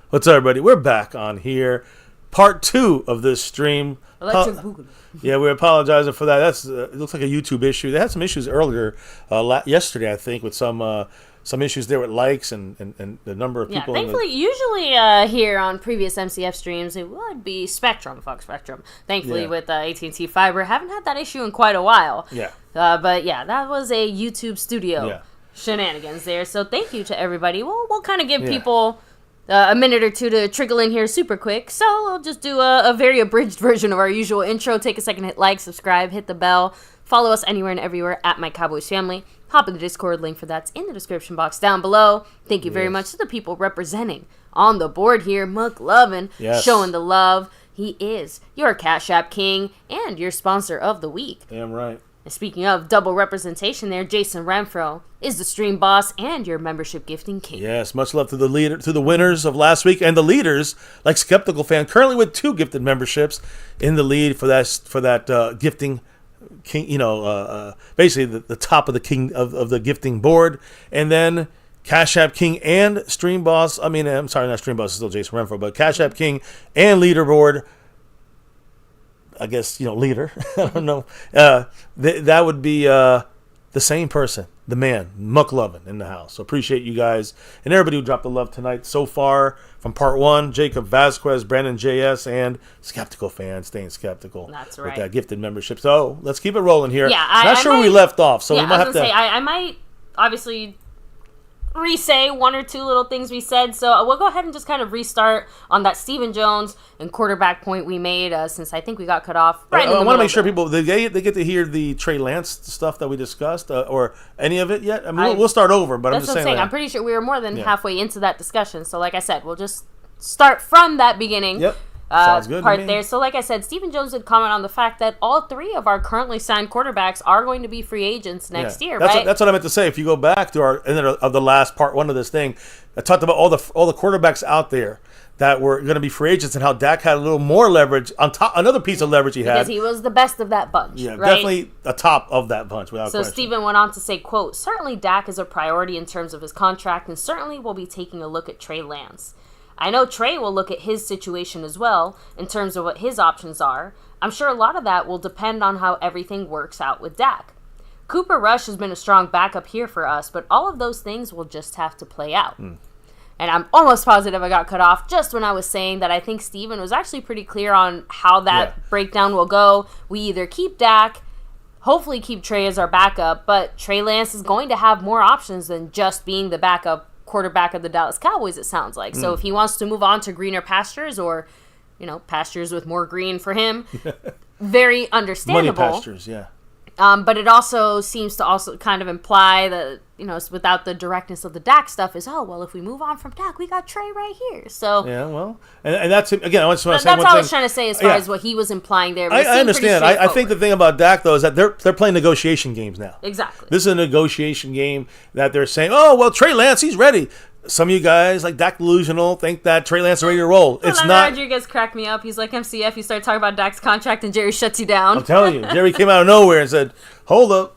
What's up, everybody? We're back on here. Part 2 of this stream. Yeah, we're apologizing for that. That's it looks like a YouTube issue. They had some issues earlier, yesterday, I think, with some issues there with likes and the number of people. Yeah, thankfully, usually here on previous MCF streams, it would be Spectrum, Fox Spectrum. Thankfully, with AT&T Fiber, haven't had that issue in quite a while. Yeah. But yeah, that was a YouTube studio shenanigans there. So thank you to everybody. We'll kind of give people a minute or two to trickle in here super quick. So we'll just do a very abridged version of our usual intro. Take a second, hit like, subscribe, hit the bell. Follow us anywhere and everywhere at MyCowboysFamily. Hop in the Discord, link for that's in the description box down below. Thank you very much to the people representing on the board here. McLovin, showing the love. He is your Cash App King and your sponsor of the week. Damn right. And speaking of double representation there, Jason Renfro is the stream boss and your membership gifting king. Yes, much love to the winners of last week and the leaders, like Skeptical Fan, currently with 2 gifted memberships in the lead for that gifting king. Basically the top of the king of the gifting board, and then Cash App King and Stream Boss. I'm sorry, not Stream Boss, it's still Jason Renfro, but Cash App King and Leaderboard. I guess, leader. I don't know. That would be the same person, the man, McLovin, in the house. So appreciate you guys and everybody who dropped the love tonight so far from part 1. Jacob Vasquez, Brandon JS, and Skeptical Fan staying skeptical. That's right. With that gifted membership. So let's keep it rolling here. Yeah, Not sure where we left off, so we might have to. I might obviously re-say 1 or 2 little things we said, so we'll go ahead and just kind of restart on that Stephen Jones and quarterback point we made, since I think we got cut off right I want to make sure people they get to hear the Trey Lance stuff that we discussed, or any of it yet. We'll start over, but I'm just saying. I'm pretty sure we were more than halfway into that discussion, so like I said, we'll just start from that beginning. Yep. Sounds good part there. So like I said, Stephen Jones did comment on the fact that all 3 of our currently signed quarterbacks are going to be free agents next year, right? That's what I meant to say. If you go back to our end of the last part 1 of this thing, I talked about all the quarterbacks out there that were going to be free agents and how Dak had a little more leverage on top, another piece of leverage he had. Because he was the best of that bunch, right? Definitely the top of that bunch, without question. So Stephen went on to say, quote, "Certainly Dak is a priority in terms of his contract, and certainly we'll be taking a look at Trey Lance. I know Trey will look at his situation as well in terms of what his options are. I'm sure a lot of that will depend on how everything works out with Dak. Cooper Rush has been a strong backup here for us, but all of those things will just have to play out." And I'm almost positive I got cut off just when I was saying that I think Steven was actually pretty clear on how that breakdown will go. We either keep Dak, hopefully keep Trey as our backup, but Trey Lance is going to have more options than just being the backup quarterback of the Dallas Cowboys, it sounds like. So if he wants to move on to greener pastures, or pastures with more green for him, very understandable. Money pastures, yeah. But it also seems to also kind of imply that, without the directness of the Dak stuff, is, if we move on from Dak, we got Trey right here. So yeah, well, and that's, again, I just want to say that's one all thing. I was trying to say as far as what he was implying there. But I understand. I think the thing about Dak, though, is that they're playing negotiation games now. Exactly. This is a negotiation game that they're saying, Trey Lance, he's ready. Some of you guys, like Dak Delusional, think that Trey Lance is ready to roll. It's not. Rodriguez cracked me up. He's like, MCF, you start talking about Dak's contract and Jerry shuts you down. I'm telling you. Jerry came out of nowhere and said, hold up.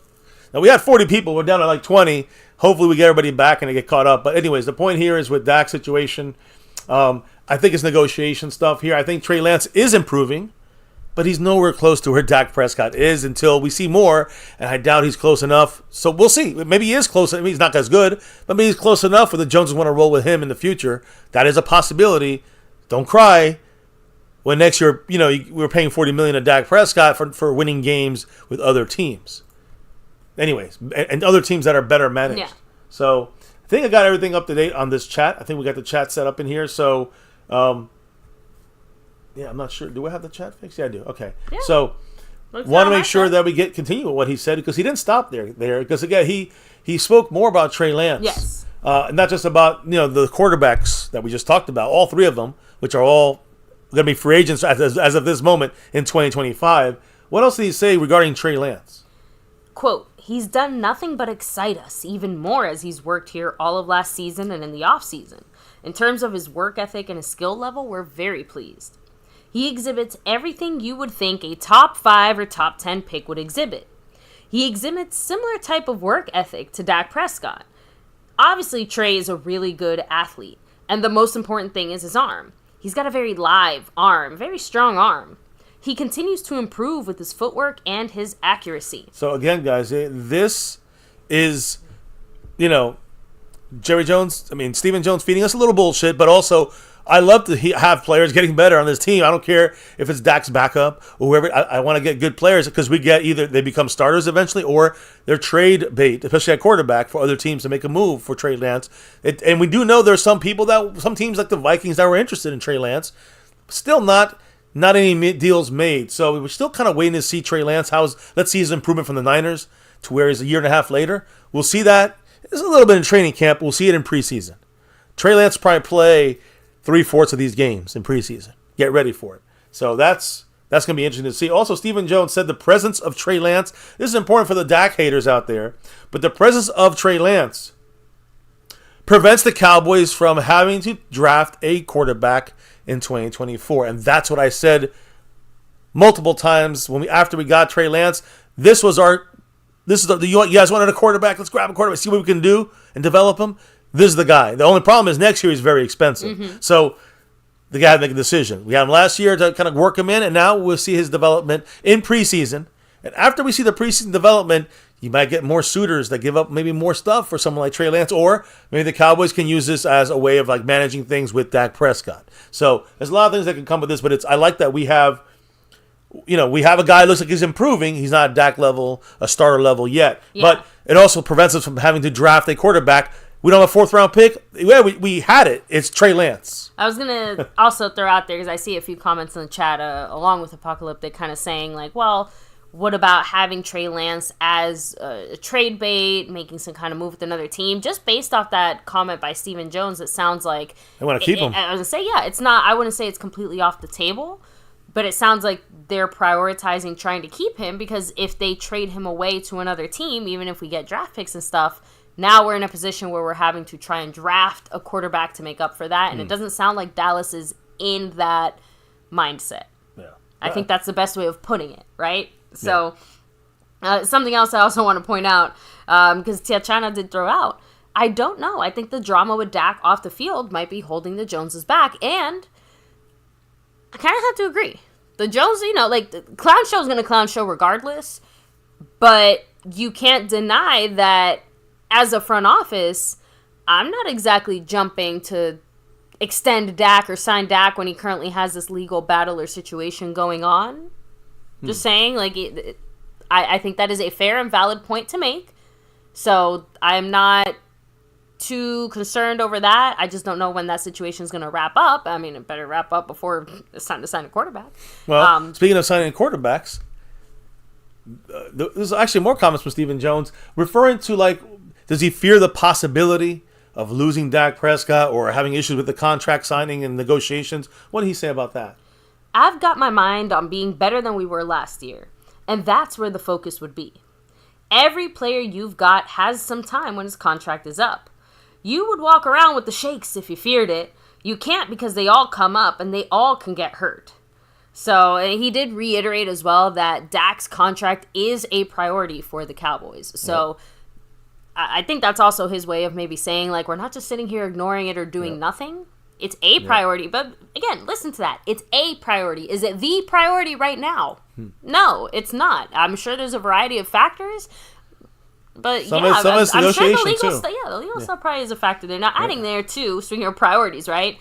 Now, we had 40 people. We're down to like 20. Hopefully, we get everybody back and they get caught up. But anyways, the point here is with Dak's situation, I think it's negotiation stuff here. I think Trey Lance is improving, but he's nowhere close to where Dak Prescott is until we see more, and I doubt he's close enough. So we'll see. Maybe he is close. He's not as good, but maybe he's close enough where the Joneses want to roll with him in the future. That is a possibility. Don't cry when next year, we're paying $40 million to Dak Prescott for winning games with other teams. Anyways, and other teams that are better managed. Yeah. So I think I got everything up to date on this chat. I think we got the chat set up in here. So, I'm not sure. Do I have the chat fixed? Yeah, I do. Okay. Yeah. So, want to make sure that we continue with what he said, because he didn't stop there. Because again, he spoke more about Trey Lance. Yes. Not just about the quarterbacks that we just talked about. All 3 of them, which are all going to be free agents as of this moment in 2025. What else did he say regarding Trey Lance? Quote, "He's done nothing but excite us even more as he's worked here all of last season and in the offseason. In terms of his work ethic and his skill level, we're very pleased. He exhibits everything you would think a top 5 or top 10 pick would exhibit. He exhibits similar type of work ethic to Dak Prescott. Obviously, Trey is a really good athlete, And the most important thing is his arm. He's got a very live arm, very strong arm. He continues to improve with his footwork and his accuracy. So again, guys, this is, Stephen Jones feeding us a little bullshit, but also I love to have players getting better on this team. I don't care if it's Dak's backup or whoever. I want to get good players because we get either they become starters eventually or they're trade bait, especially at quarterback for other teams to make a move for Trey Lance. And we do know there's some teams like the Vikings that were interested in Trey Lance. Still not any deals made. So we're still kind of waiting to see Trey Lance. Let's see his improvement from the Niners to where he's a year and a half later. We'll see that. There's a little bit in training camp. We'll see it in preseason. Trey Lance will probably play 3/4 of these games in preseason. Get ready for it. So that's going to be interesting to see. Also, Stephen Jones said the presence of Trey Lance, this is important for the Dak haters out there, but the presence of Trey Lance prevents the Cowboys from having to draft a quarterback in 2024. And that's what I said multiple times after we got Trey Lance. You guys wanted a quarterback? Let's grab a quarterback, see what we can do and develop him. This is the guy. The only problem is next year he's very expensive. Mm-hmm. So the guy had to make a decision. We had him last year to kind of work him in, and now we'll see his development in preseason. And after we see the preseason development, you might get more suitors that give up maybe more stuff for someone like Trey Lance, or maybe the Cowboys can use this as a way of like managing things with Dak Prescott. So there's a lot of things that can come with this, but I like that we have a guy who looks like he's improving. He's not Dak level, a starter level yet, but it also prevents us from having to draft a quarterback. We don't have a 4th-round pick. Yeah, we had it. It's Trey Lance. I was going to also throw out there, because I see a few comments in the chat along with Apocalyptic kind of saying, like, well, what about having Trey Lance as a trade bait, making some kind of move with another team? Just based off that comment by Stephen Jones, it sounds like they want to keep him. I was going to say, yeah, it's not. I wouldn't say it's completely off the table, but it sounds like they're prioritizing trying to keep him, because if they trade him away to another team, even if we get draft picks and stuff, now we're in a position where we're having to try and draft a quarterback to make up for that. And it doesn't sound like Dallas is in that mindset. Yeah. I think that's the best way of putting it, right? So something else I also want to point out, because Tiachana did throw out, I don't know. I think the drama with Dak off the field might be holding the Joneses back. And I kind of have to agree. The Jones, the clown show is going to clown show regardless. But you can't deny that as a front office, I'm not exactly jumping to extend Dak or sign Dak when he currently has this legal battle or situation going on. Just saying, I think that is a fair and valid point to make. So I'm not too concerned over that. I just don't know when that situation is going to wrap up. I mean, it better wrap up before it's time to sign a quarterback. Well, speaking of signing quarterbacks, there's actually more comments from Stephen Jones referring to, does he fear the possibility of losing Dak Prescott or having issues with the contract signing and negotiations? What did he say about that? I've got my mind on being better than we were last year, and that's where the focus would be. Every player you've got has some time when his contract is up. You would walk around with the shakes if you feared it. You can't, because they all come up and they all can get hurt. So he did reiterate as well that Dak's contract is a priority for the Cowboys. So I think that's also his way of maybe saying, we're not just sitting here ignoring it or doing nothing. It's a priority. But again, listen to that. It's a priority. Is it the priority right now? No, it's not. I'm sure there's a variety of factors. But I'm sure the legal stuff probably is a factor there. Now, adding there too, swing your priorities, right?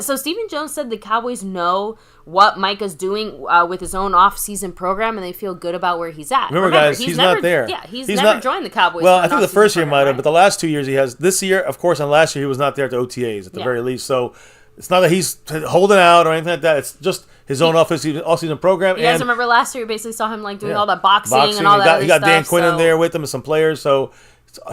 So Stephen Jones said the Cowboys know what Micah's doing with his own off-season program, and they feel good about where he's at. Remember guys, he's not there. Yeah, he's never joined the Cowboys. Well, I think the first year might have, but the last 2 years he has. This year, of course, and last year he was not there at the OTAs at the very least. So it's not that he's holding out or anything like that. It's just his own off-season program. You guys remember last year we basically saw him doing all that boxing and all that He got Dan Quinn in there with him and some players. So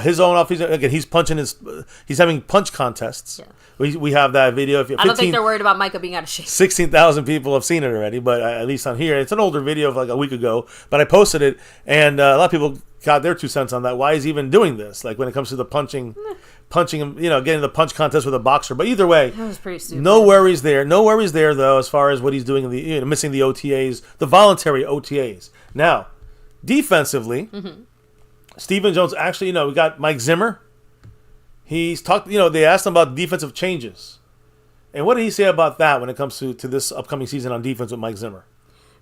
his own off-season, again, he's having punch contests. Yeah. We have that video. I don't think they're worried about Micah being out of shape. 16,000 people have seen it already, but at least on here. It's an older video of a week ago, but I posted it, and a lot of people got their 2 cents on that. Why is he even doing this? When it comes to the punching him, getting the punch contest with a boxer. But either way, that was pretty stupid. No worries there. No worries there, though, as far as what he's doing, missing the OTAs, the voluntary OTAs. Now, defensively, Stephen Jones, actually, we got Mike Zimmer. He's talked, they asked him about defensive changes And what did he say about that when it comes to this upcoming season on defense with Mike Zimmer?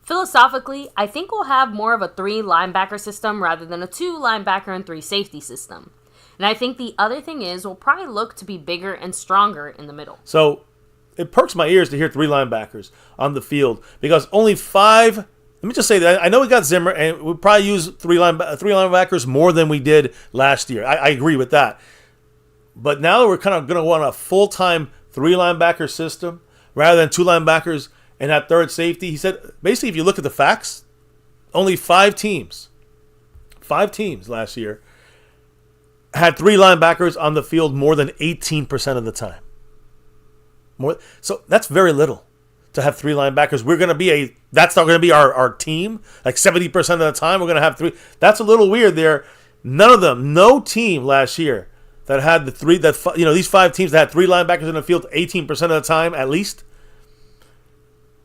Philosophically, I think we'll have more of a 3 linebacker system rather than a 2 linebacker and 3 safety system. And I think the other thing is we'll probably look to be bigger and stronger in the middle. So it perks my ears to hear 3 linebackers on the field because only 5. Let me just say that I know we got Zimmer and we'll probably use 3 linebackers more than we did last year. I agree with that. But now we're kind of going to want a full-time 3 linebacker system rather than 2 linebackers and that third safety. He said, basically, if you look at the facts, only 5 teams last year had 3 linebackers on the field more than 18% of the time. So that's very little to have 3 linebackers. That's not going to be our team. Like 70% of the time, we're going to have 3. That's a little weird there. No team last year that had these 5 teams that had 3 linebackers in the field 18% of the time at least.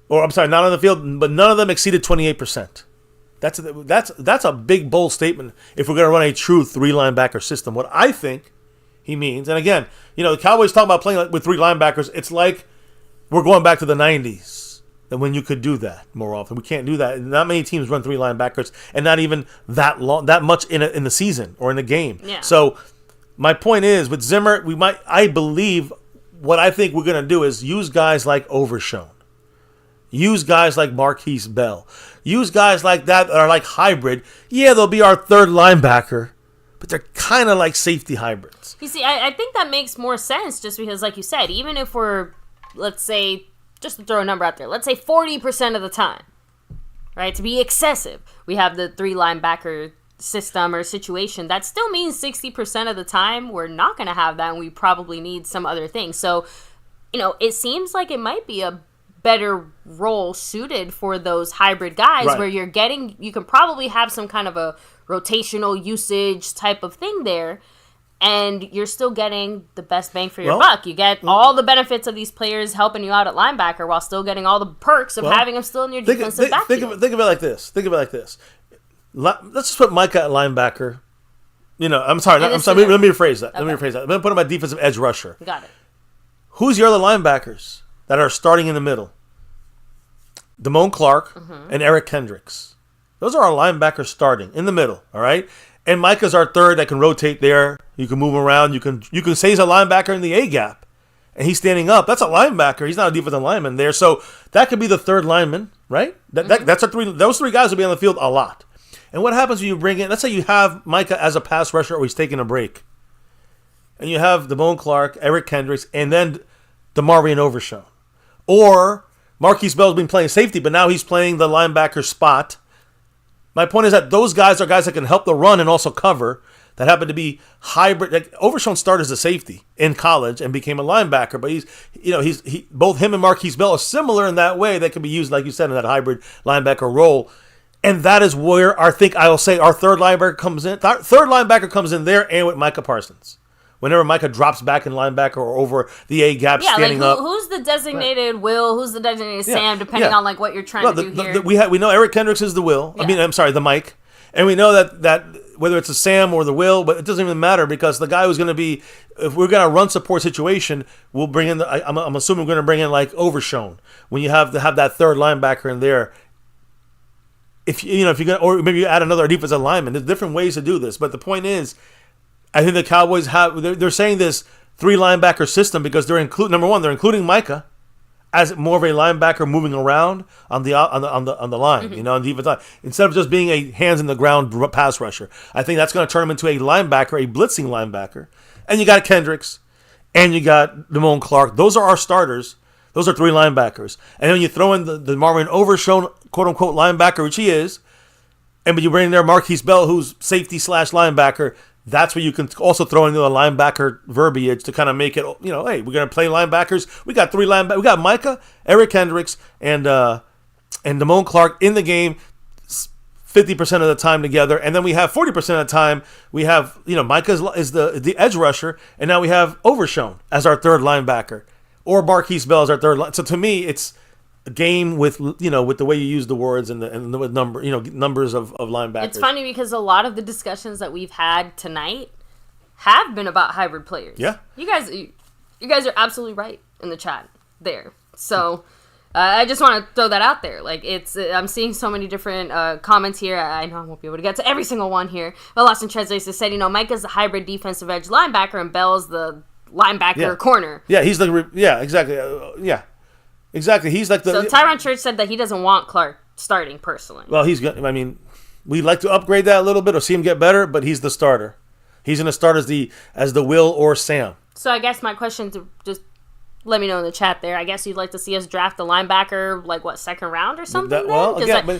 Or I'm sorry, not on the field, but none of them exceeded 28%. That's a big, bold statement if we're going to run a true 3 linebacker system. What I think he means, and again, the Cowboys talk about playing with 3 linebackers. It's like we're going back to the 90s and when you could do that more often. We can't do that. Not many teams run 3 linebackers, and not even that much in the season or in the game. Yeah. So my point is, with Zimmer, I believe what I think we're going to do is use guys like Overshown. Use guys like Marquise Bell. Use guys like that are like hybrid. Yeah, they'll be our 3rd linebacker, but they're kind of like safety hybrids. You see, I think that makes more sense just because, like you said, even if we're, let's say, just to throw a number out there, let's say 40% of the time, right, to be excessive, we have the 3 linebacker system or situation. That still means 60% of the time we're not going to have that, and we probably need some other thing. So, it seems like it might be a better role suited for those hybrid guys, right, where you can probably have some kind of a rotational usage type of thing there, and you're still getting the best bang for your buck. You get all the benefits of these players helping you out at linebacker while still getting all the perks of having them still in your defensive backfield. Think of it like this. Let's just put Micah at linebacker. I'm sorry. Let me rephrase that. I'm going to put him at defensive edge rusher. Got it. Who's your other linebackers that are starting in the middle? Damone Clark and Eric Kendricks. Those are our linebackers starting in the middle, all right? And Micah's our 3rd that can rotate there. You can move him around. You can say he's a linebacker in the A-gap, and he's standing up. That's a linebacker. He's not a defensive lineman there. So that could be the 3rd lineman, right? That's a 3. Those 3 guys will be on the field a lot. And what happens when you bring in, let's say you have Micah as a pass rusher or he's taking a break, and you have Damone Clark, Eric Kendricks, and then DeMarvion Overshown. Or Marquise Bell's been playing safety, but now he's playing the linebacker spot. My point is that those guys are guys that can help the run and also cover, that happen to be hybrid. Like Overshown started as a safety in college and became a linebacker, but he's both him and Marquise Bell are similar in that way. They can be used, like you said, in that hybrid linebacker role. And that is where our 3rd linebacker comes in. Our 3rd linebacker comes in there, and with Micah Parsons. Whenever Micah drops back in linebacker or over the A-gap, standing up. Who's the designated Will? Who's the designated Sam, depending on what you're trying to do here. We know Eric Kendricks is the Will. Yeah. The Mike. And we know that whether it's a Sam or the Will, but it doesn't even matter because the guy who's going to be, if we're going to run support situation, we'll bring in, I'm assuming we're going to bring in like Overshown. When you have to have that 3rd linebacker in there. If you're going to, or maybe you add another defensive lineman. There's different ways to do this. But the point is, I think the Cowboys they're saying this 3 linebacker system because they're including Micah as more of a linebacker moving around on the line, on the defensive line, instead of just being a hands in the ground pass rusher. I think that's going to turn him into a linebacker, a blitzing linebacker. And you got Kendricks, and you got Damone Clark. Those are our starters. Those are 3 linebackers. And then you throw in the Marvin Overshown, quote unquote linebacker, which he is, but you bring in there Marquise Bell, who's safety / linebacker. That's where you can also throw in the linebacker verbiage to kind of make it, hey, we're going to play linebackers. We got 3 linebackers. We got Micah, Eric Kendricks, and Damone Clark in the game 50% of the time together. And then we have 40% of the time, we have, Micah is the edge rusher, and now we have Overshown as our 3rd linebacker, or Marquise Bell as our 3rd line. So to me, it's a game with with the way you use the words and the numbers of linebackers. It's funny because a lot of the discussions that we've had tonight have been about hybrid players. Yeah, you guys are absolutely right in the chat. there. So I just want to throw that out there. Like, I'm seeing so many different comments here. I know I won't be able to get to every single one here. But Lost in Translation said, Micah's a hybrid defensive edge linebacker and Bell's the linebacker corner. Yeah, he's like, exactly. Exactly. He's like the. So Tyron Church said that he doesn't want Clark starting personally. Well, we'd like to upgrade that a little bit or see him get better, but he's the starter. He's going to start as the Will or Sam. So I guess my question to just let me know in the chat there. I guess you'd like to see us draft a linebacker, like, second round or something?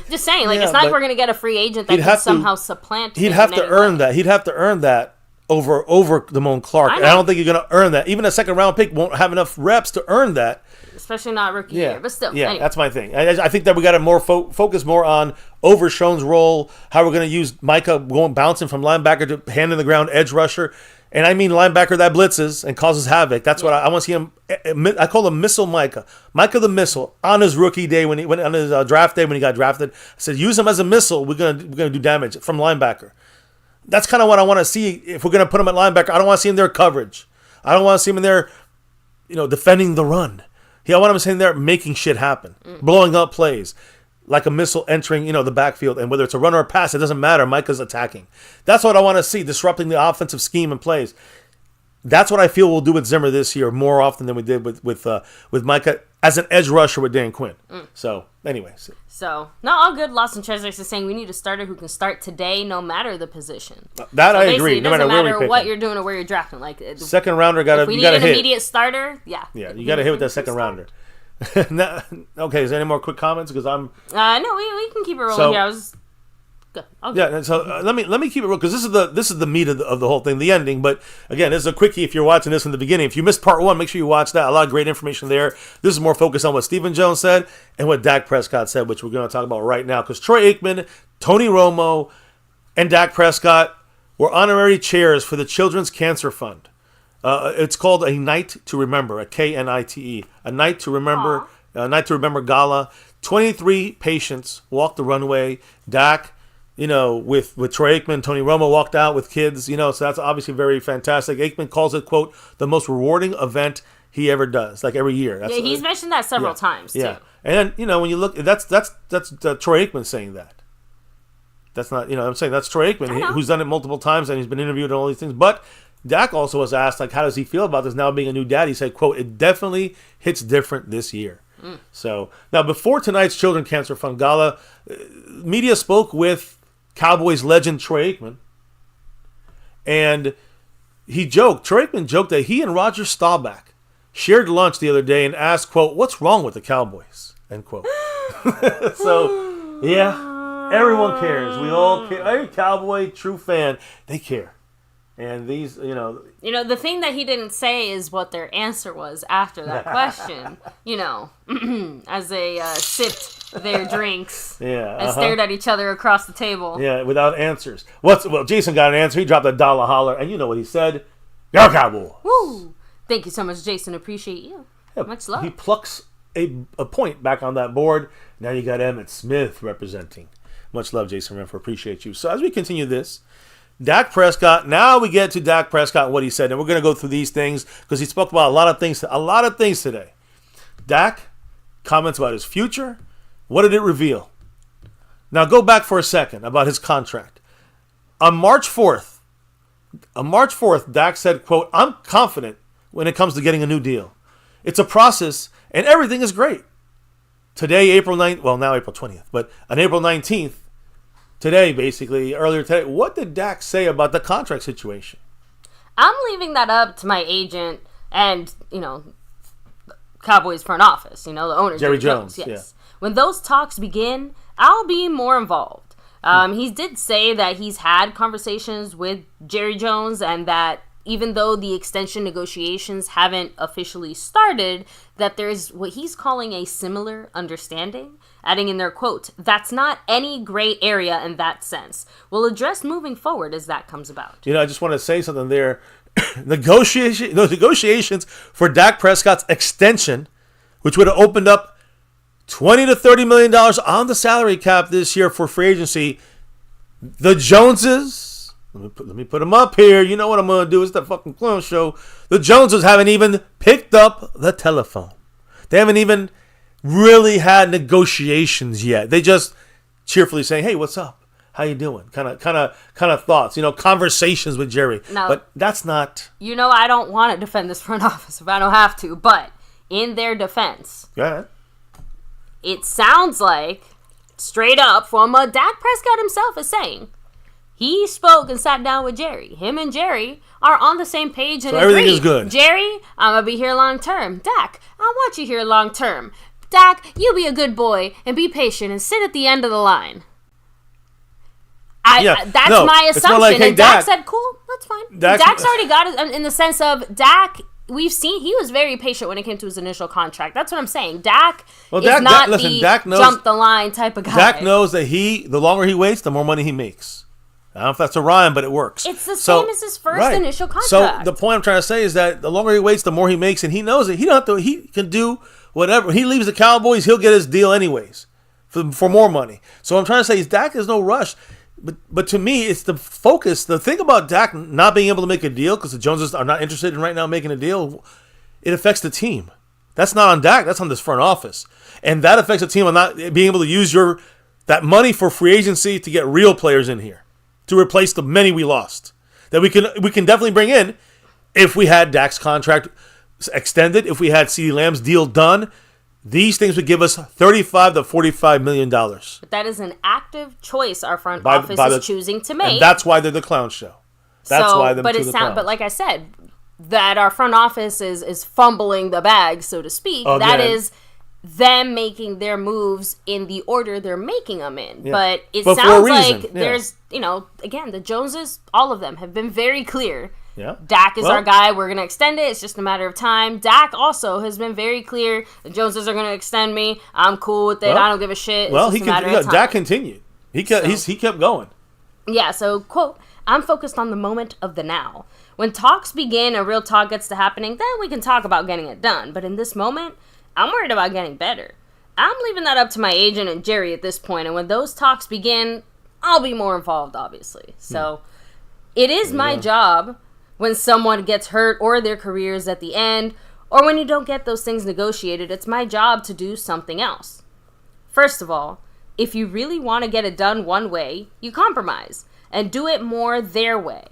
Just saying, like, it's not like we're going to get a free agent that can somehow supplant him. He'd have to earn that. He'd have to earn that over Damone Clark. I don't think you're going to earn that. Even a second round pick won't have enough reps to earn that. Especially not rookie year, but still. Yeah, anyway. That's my thing. I think that we got to more focus more on Overshown's role, how we're going to use Micah bouncing from linebacker to hand in the ground edge rusher. And I mean linebacker that blitzes and causes havoc. That's what I want to see him. I call him Missile Micah. Micah the Missile on his rookie day on his draft day when he got drafted. I said use him as a missile. We're gonna do damage from linebacker. That's kind of what I want to see if we're gonna put him at linebacker. I don't want to see him there coverage. I don't want to see him in there, defending the run. I want him sitting there making shit happen, blowing up plays. Like a missile entering, the backfield. And whether it's a run or a pass, it doesn't matter. Micah's attacking. That's what I want to see, disrupting the offensive scheme and plays. That's what I feel we'll do with Zimmer this year more often than we did with Micah as an edge rusher with Dan Quinn. So, anyways. So, not all good. Lost in Translation is saying we need a starter who can start today no matter the position. That I agree. No matter where we pick what you're doing or where you're drafting. Like, second rounder, you got to hit. If we need an immediate starter, Yeah, you got to hit with that second rounder. Okay, is there any more quick comments? Because I'm no, we can keep it rolling here. I was good. Yeah, so let me keep it real because this is the meat of the whole thing, the ending. But again, this is a quickie. If you're watching this in the beginning, if you missed part 1, make sure you watch that. A lot of great information there. This is more focused on what Stephen Jones said and what Dak Prescott said, which we're going to talk about right now. Because Troy Aikman, Tony Romo, and Dak Prescott were honorary chairs for the Children's Cancer Fund. It's called A Night to Remember, a KNITE, a Night to Remember, a Night to Remember gala. 23 patients walked the runway. Dak, with Troy Aikman, Tony Romo walked out with kids, so that's obviously very fantastic. Aikman calls it, quote, the most rewarding event he ever does, like every year. He's mentioned that several times, too. Yeah, and then, when you look, that's Troy Aikman saying that. That's not, I'm saying that's Troy Aikman, who's done it multiple times, and he's been interviewed and all these things, but Dak also was asked, how does he feel about this now being a new dad? He said, quote, it definitely hits different this year. So, now before tonight's Children's Cancer Fund Gala, media spoke with Cowboys legend Troy Aikman. And Troy Aikman joked that he and Roger Staubach shared lunch the other day and asked, quote, what's wrong with the Cowboys? End quote. So, yeah, everyone cares. We all care. Every Cowboy true fan, they care. And these, the thing that he didn't say is what their answer was after that question. As they sipped their drinks and stared at each other across the table. Yeah, without answers. Well, Jason got an answer. He dropped a dollar holler, and you know what he said? Go Cowboys! Woo! Thank you so much, Jason. Appreciate you. Yeah, much love. He plucks a point back on that board. Now you got Emmitt Smith representing. Much love, Jason Renfro. Appreciate you. So as we continue this, Dak Prescott. Now we get to Dak Prescott and what he said, and we're going to go through these things because he spoke about a lot of things today. Dak comments about his future. What did it reveal? Now go back for a second about his contract. On March 4th, Dak said, quote, I'm confident when it comes to getting a new deal. It's a process, and everything is great. Today, April 9th, well, now April 20th, but on April 19th, today, basically, earlier today, what did Dak say about the contract situation? I'm leaving that up to my agent and, Cowboys front office, the owner, Jerry Jones. Yes. Yeah. When those talks begin, I'll be more involved. He did say that he's had conversations with Jerry Jones and that even though the extension negotiations haven't officially started, that there's what he's calling a similar understanding, adding in their quote, that's not any gray area in that sense. We'll address moving forward as that comes about. I just want to say something there. Those negotiations for Dak Prescott's extension, which would have opened up $20 to $30 million on the salary cap this year for free agency, the Joneses, let me put them up here. You know what I'm going to do. It's the fucking clown show. The Joneses haven't even picked up the telephone. They haven't even really had negotiations yet. They just cheerfully saying, "Hey, what's up? How you doing?" Kind of thoughts, conversations with Jerry. No, but that's not. I don't want to defend this front office if I don't have to, but in their defense, it sounds like straight up from Dak Prescott himself is saying he spoke and sat down with Jerry. Him and Jerry are on the same page and agree. Everything is good. Jerry, I'm gonna be here long term. Dak, I want you here long term. Dak, you be a good boy and be patient and sit at the end of the line. That's my assumption. Like, hey, and Dak said, cool, that's fine. Dak's already got it in the sense of Dak, we've seen he was very patient when it came to his initial contract. That's what I'm saying. Dak is not Dak knows, jump the line type of guy. Dak knows that the longer he waits, the more money he makes. I don't know if that's a rhyme, but it works. It's the same as his first initial contract. So the point I'm trying to say is that the longer he waits, the more he makes, and he knows it. He can do whatever. He leaves the Cowboys, he'll get his deal anyways for more money. So what I'm trying to say is Dak is no rush. But to me, it's the focus. The thing about Dak not being able to make a deal because the Joneses are not interested in right now making a deal, it affects the team. That's not on Dak. That's on this front office. And that affects the team on not being able to use that money for free agency to get real players in here to replace the many we lost. That we can definitely bring in if we had Dak's contract extended, if we had CeeDee Lamb's deal done. These things would give us $35 to $45 million. But that is an active choice our front office is choosing to make. And that's why they're the clown show. But like I said, that our front office is fumbling the bag, so to speak. Again. That is them making their moves in the order they're making them in. Yeah. But it sounds like there's, again, the Joneses, all of them have been very clear. Yeah. Dak is our guy. We're going to extend it. It's just a matter of time. Dak also has been very clear. The Joneses are going to extend me. I'm cool with it. I don't give a shit. It's just a matter of time. Dak continued. He kept going. Yeah, so, quote, I'm focused on the moment of the now. When talks begin and real talk gets to happening, then we can talk about getting it done. But in this moment, I'm worried about getting better. I'm leaving that up to my agent and Jerry at this point. And when those talks begin, I'll be more involved, obviously. So it is my job when someone gets hurt or their career is at the end, or when you don't get those things negotiated, it's my job to do something else. First of all, if you really want to get it done one way, you compromise and do it more their way.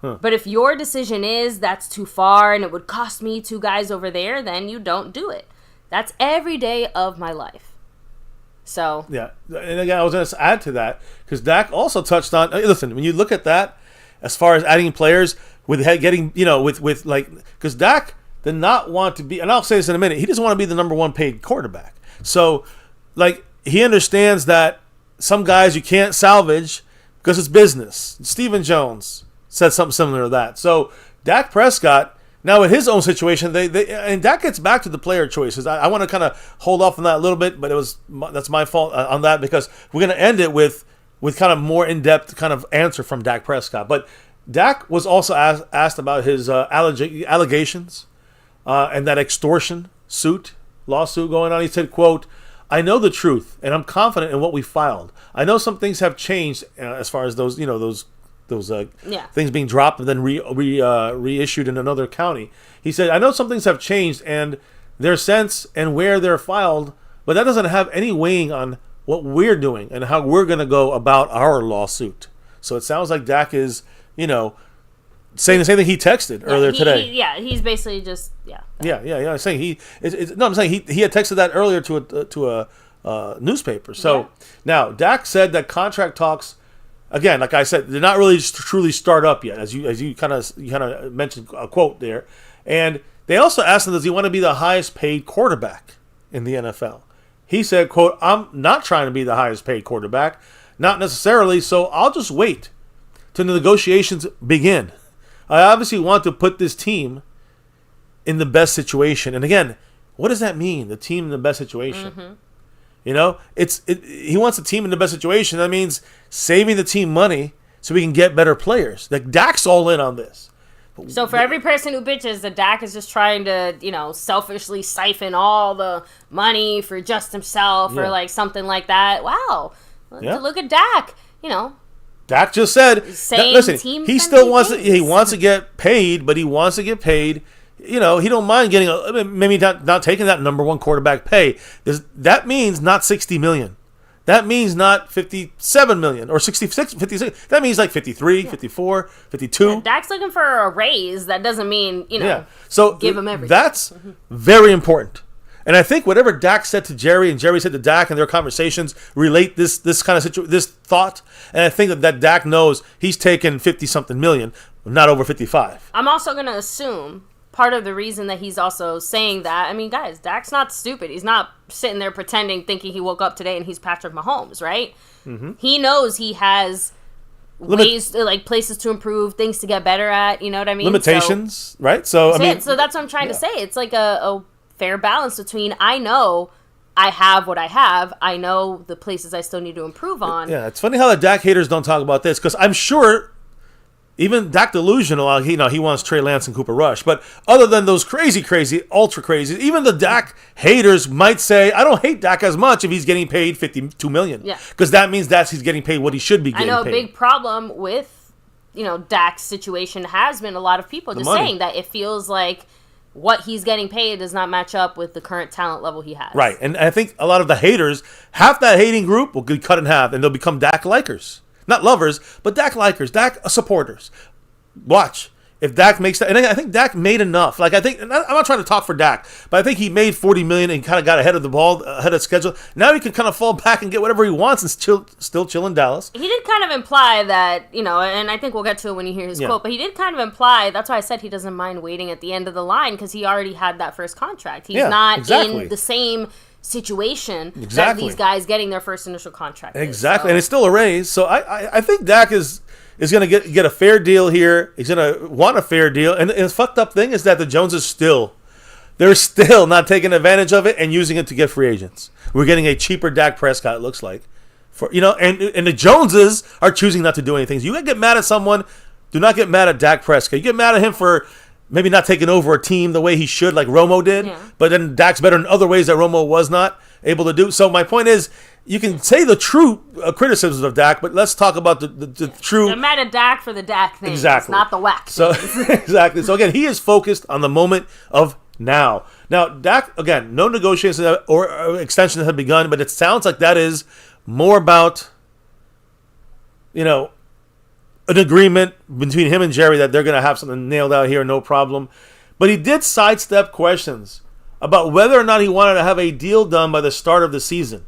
But if your decision is that's too far and it would cost me 2 guys over there, then you don't do it. That's every day of my life. So yeah, and again, I was going to add to that because Dak also touched on. Listen, when you look at that, as far as adding players with getting, with like, because Dak did not want to be, and I'll say this in a minute, he doesn't want to be the number 1 paid quarterback. So, like, he understands that some guys you can't salvage because it's business. Stephen Jones said something similar to that. So, Dak Prescott, now with his own situation, and Dak gets back to the player choices. I want to kind of hold off on that a little bit, but that's my fault on that because we're going to end it with kind of more in-depth kind of answer from Dak Prescott. But Dak was also asked about his allegations and that extortion lawsuit going on. He said, quote, I know the truth, and I'm confident in what we filed. I know some things have changed as far as those things being dropped and then reissued in another county. He said, I know some things have changed and their sense and where they're filed, but that doesn't have any weighing on what we're doing and how we're going to go about our lawsuit. So it sounds like Dak is, saying the same thing he texted earlier today. He's basically just, I'm saying he had texted that earlier to a newspaper. So now Dak said that contract talks, again, like I said, they're not really truly start up yet, as you kind of mentioned a quote there. And they also asked him, does he want to be the highest paid quarterback in the NFL? He said, quote, I'm not trying to be the highest paid quarterback, not necessarily, so I'll just wait till the negotiations begin. I obviously want to put this team in the best situation. And again, what does that mean, the team in the best situation? Mm-hmm. He wants the team in the best situation. That means saving the team money so we can get better players. Like, Dak's all in on this. So for every person who bitches that Dak is just trying to, selfishly siphon all the money for just himself or like something like that. Wow. Look at Dak, Dak just said, listen, he still wants to get paid, but he wants to get paid he don't mind getting maybe not taking that number one quarterback pay. That means not $60 million. That means not $57 million or 66, 56. That means like 53, 54, 52. Yeah, Dak's looking for a raise. That doesn't mean, So give him everything. That's very important. And I think whatever Dak said to Jerry and Jerry said to Dak in their conversations relate this kind of this thought. And I think that Dak knows he's taken 50-something million, not over 55. I'm also going to assume part of the reason that he's also saying that, guys, Dak's not stupid. He's not sitting there pretending, thinking he woke up today and he's Patrick Mahomes, right? Mm-hmm. He knows he has ways, places to improve, things to get better at, you know what I mean? Limitations, right? So that's what I'm trying to say. It's like a fair balance between, I know I have what I have. I know the places I still need to improve on. Yeah, it's funny how the Dak haters don't talk about this, because I'm sure even Dak delusional, he wants Trey Lance and Cooper Rush. But other than those crazy, ultra crazy, even the Dak haters might say, I don't hate Dak as much if he's getting paid $52 million. Yeah. Because that means he's getting paid what he should be getting paid. I know a big problem with, Dak's situation has been a lot of people just saying that it feels like what he's getting paid does not match up with the current talent level he has. Right. And I think a lot of the haters, half that hating group will be cut in half and they'll become Dak likers. Not lovers, but Dak likers, Dak supporters. Watch. If Dak makes that, and I think Dak made enough. I'm not trying to talk for Dak, but I think he made $40 million and kind of got ahead of the ball, ahead of schedule. Now he can kind of fall back and get whatever he wants and still chill in Dallas. He did kind of imply that, and I think we'll get to it when you hear his quote, but he did kind of imply, that's why I said he doesn't mind waiting at the end of the line, because he already had that first contract. He's not in the same situation that these guys getting their first initial contract. Exactly, and it's still a raise. So I think Dak is going to get a fair deal here. He's going to want a fair deal. And the fucked up thing is that the Joneses they're still not taking advantage of it and using it to get free agents. We're getting a cheaper Dak Prescott, it looks like. And the Joneses are choosing not to do anything. So you get mad at someone, do not get mad at Dak Prescott. You get mad at him for maybe not taking over a team the way he should, like Romo did. Yeah. But then Dak's better in other ways that Romo was not able to do. So my point is, you can say the true criticisms of Dak, but let's talk about the true. I'm mad at Dak for the Dak thing. Exactly. Not the whack So exactly. So again, he is focused on the moment of now. Now, Dak, again, no negotiations or extensions have begun, but it sounds like that is more about, an agreement between him and Jerry that they're going to have something nailed out here, no problem. But he did sidestep questions about whether or not he wanted to have a deal done by the start of the season.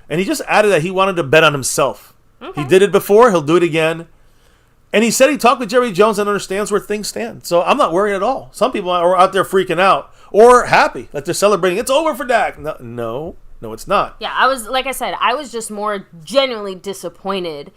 And he just added that he wanted to bet on himself. Okay. He did it before. He'll do it again. And he said he talked with Jerry Jones and understands where things stand. So I'm not worried at all. Some people are out there freaking out or happy, like they're celebrating. It's over for Dak. No, it's not. Yeah, I was just more genuinely disappointed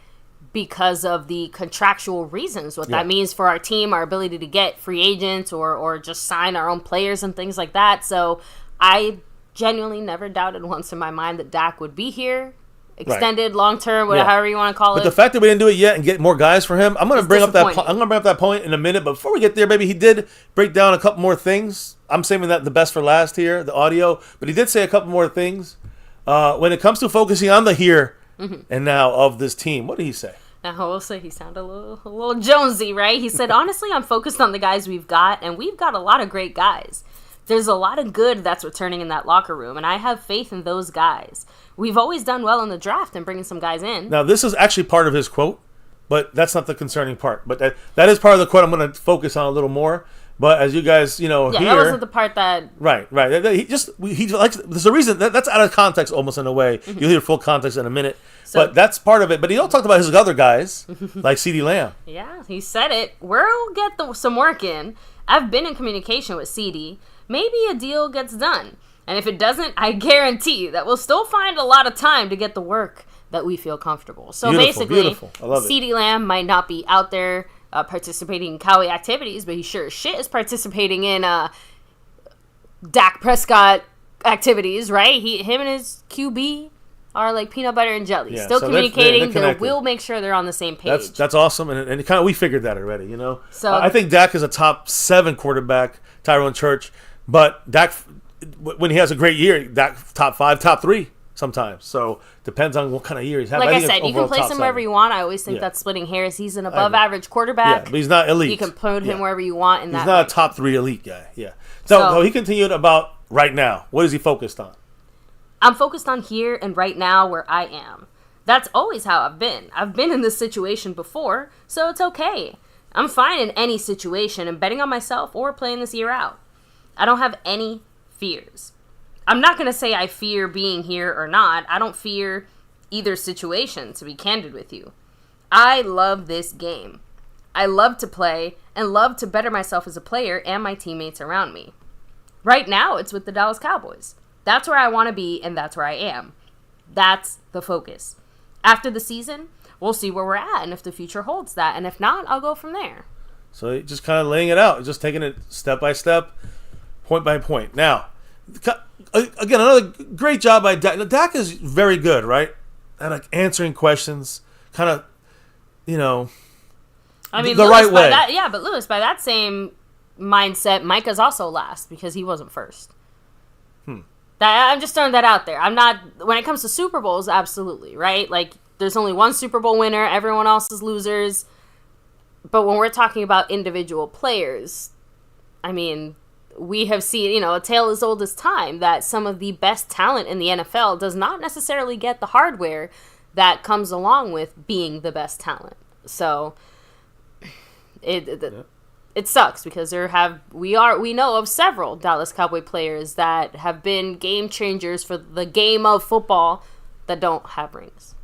because of the contractual reasons, what that means for our team, our ability to get free agents or just sign our own players and things like that. So I genuinely never doubted once in my mind that Dak would be here, extended, long-term, however you want to call it. But the fact that we didn't do it yet and get more guys for him, I'm going to bring up that point in a minute. But before we get there, baby, he did break down a couple more things. I'm saving that the best for last here, the audio. But he did say a couple more things. When it comes to focusing on the here and now of this team, what did he say? Now, I will say he sounded a little Jonesy, right? He said, honestly, I'm focused on the guys we've got, and we've got a lot of great guys. There's a lot of good that's returning in that locker room, and I have faith in those guys. We've always done well in the draft and bringing some guys in. Now, this is actually part of his quote, but that's not the concerning part. But that is part of the quote I'm going to focus on a little more. But as you guys, hear... that wasn't the part that... Right. He likes... There's a reason... That's out of context almost in a way. Mm-hmm. You'll hear full context in a minute. But that's part of it. But he also talked about his other guys, like CeeDee Lamb. Yeah, he said it. We'll get some work in. I've been in communication with CeeDee. Maybe a deal gets done. And if it doesn't, I guarantee that we'll still find a lot of time to get the work that we feel comfortable. So beautiful. I love it. CeeDee Lamb might not be out there participating in Cowboy activities, but he sure as shit is participating in Dak Prescott activities, right? Him and his QB are like peanut butter and jelly. Yeah, still communicating. We'll make sure they're on the same page. That's awesome, and kind of we figured that already, So I think Dak is a top 7 quarterback, Tyrone Church, but Dak, when he has a great year, Dak top 5, top 3. sometimes. So depends on what kind of year he's having. Like I said, you can place him wherever you want. I always think that's splitting hairs. He's an above-average quarterback. Yeah, but he's not elite. You can put him wherever you want in that. He's not a top 3 elite guy. Yeah. So he continued about right now. What is he focused on? I'm focused on here and right now where I am. That's always how I've been. I've been in this situation before, so it's okay. I'm fine in any situation and betting on myself or playing this year out. I don't have any fears. I'm not going to say I fear being here or not. I don't fear either situation, to be candid with you. I love this game. I love to play and love to better myself as a player and my teammates around me. Right now, it's with the Dallas Cowboys. That's where I want to be, and that's where I am. That's the focus. After the season, we'll see where we're at and if the future holds that. And if not, I'll go from there. So just kind of laying it out, just taking it step by step, point by point. Now, again, another great job by Dak. Dak is very good, right? At like answering questions, kind of, I mean, the Lewis, right way. But Lewis, by that same mindset, Micah's also last because he wasn't first. I'm just throwing that out there. I'm not, when it comes to Super Bowls, absolutely, right? Like, there's only one Super Bowl winner. Everyone else is losers. But when we're talking about individual players, I mean, we have seen, a tale as old as time that some of the best talent in the NFL does not necessarily get the hardware that comes along with being the best talent. So, it sucks because we know of several Dallas Cowboy players that have been game changers for the game of football that don't have rings.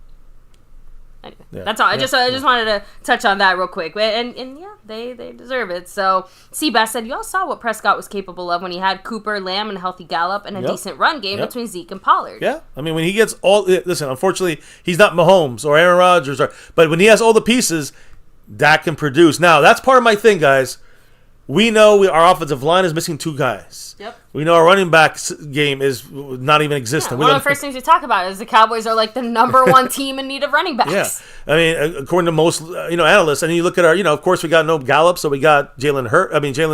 Anyway, that's all. I just wanted to touch on that real quick, and they deserve it. So Seabass said, "Y'all saw what Prescott was capable of when he had Cooper, Lamb, and a healthy Gallup, and a decent run game between Zeke and Pollard." Yeah, I mean when he gets listen, unfortunately he's not Mahomes or Aaron Rodgers, but when he has all the pieces, Dak can produce. Now that's part of my thing, guys. We know our offensive line is missing 2 guys. Yep. We know our running back game is not even existent. One of the first things we talk about is the Cowboys are like the number 1 team in need of running backs. Yeah. I mean, according to most analysts, and you look at our, of course we got no Gallup, so we got Jalen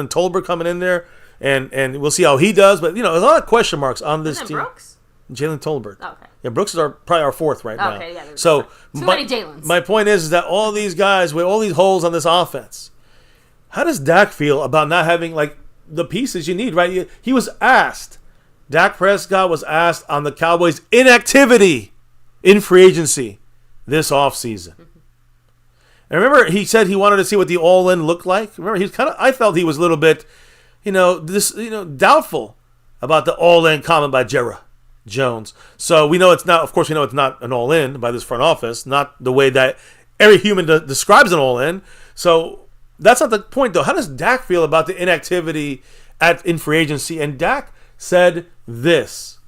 Tolbert coming in there, and we'll see how he does. But there's a lot of question marks on this team. Brooks? Jalen Tolbert. Oh, okay. Yeah, Brooks is probably our 4th right now. Okay, yeah. So too many Jalens. My point is that all these guys with all these holes on this offense. How does Dak feel about not having, the pieces you need, right? He was asked, Dak Prescott was asked on the Cowboys' inactivity in free agency this offseason. And remember, he said he wanted to see what the all-in looked like? Remember, he was I felt he was a little bit, doubtful about the all-in comment by Jerry Jones. So we know it's not an all-in by this front office, not the way that every human describes an all-in. So that's not the point, though. How does Dak feel about the inactivity in free agency? And Dak said this,